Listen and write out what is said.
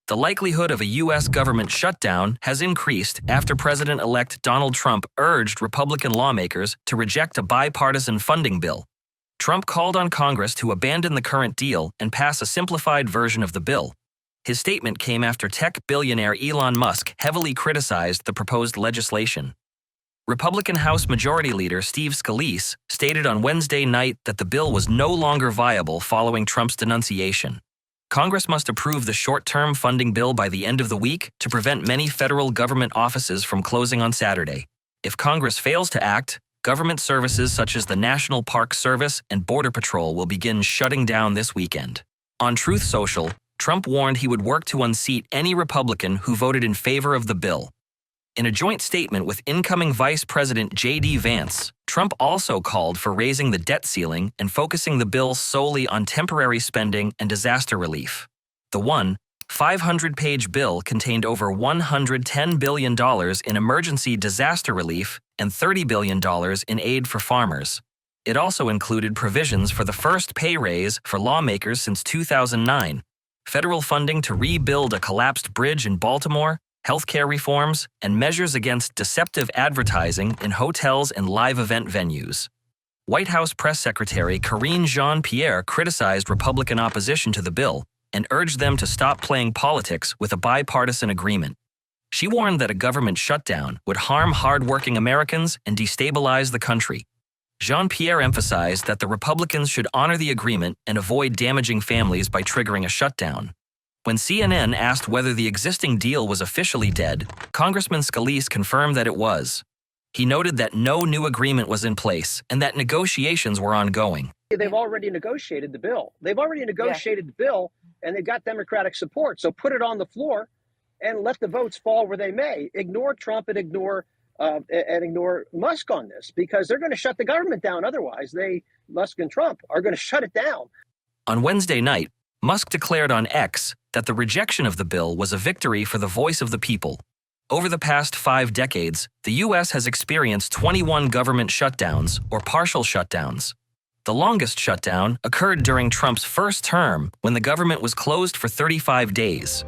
The likelihood of a U.S. government shutdown has increased after President-elect Donald Trump urged Republican lawmakers to reject a bipartisan funding bill. Trump called on Congress to abandon the current deal and pass a simplified version of the bill. His statement came after tech billionaire Elon Musk heavily criticized the proposed legislation. Republican House Majority Leader Steve Scalise stated on Wednesday night that the bill was no longer viable following Trump's denunciation. Congress must approve the short-term funding bill by the end of the week to prevent many federal government offices from closing on Saturday. If Congress fails to act, government services such as the National Park Service and Border Patrol will begin shutting down this weekend. On Truth Social, Trump warned he would work to unseat any Republican who voted in favor of the bill. In a joint statement with incoming Vice President J.D. Vance, Trump also called for raising the debt ceiling and focusing the bill solely on temporary spending and disaster relief. The 500-page bill contained over $110 billion in emergency disaster relief and $30 billion in aid for farmers. It also included provisions for the first pay raise for lawmakers since 2009, federal funding to rebuild a collapsed bridge in Baltimore, healthcare reforms, and measures against deceptive advertising in hotels and live event venues. White House Press Secretary Karine Jean-Pierre criticized Republican opposition to the bill and urged them to stop playing politics with a bipartisan agreement. She warned that a government shutdown would harm hard-working Americans and destabilize the country. Jean-Pierre emphasized that the Republicans should honor the agreement and avoid damaging families by triggering a shutdown. When CNN asked whether the existing deal was officially dead, Congressman Scalise confirmed that it was. He noted that no new agreement was in place and that negotiations were ongoing. They've already negotiated the bill. The bill, and they've got Democratic support. So put it on the floor and let the votes fall where they may. Ignore Trump and ignore Musk on this, because they're going to shut the government down. Otherwise, Musk and Trump are going to shut it down. On Wednesday night, Musk declared on X that the rejection of the bill was a victory for the voice of the people. Over the past 5 decades, the U.S. has experienced 21 government shutdowns or partial shutdowns. The longest shutdown occurred during Trump's first term when the government was closed for 35 days.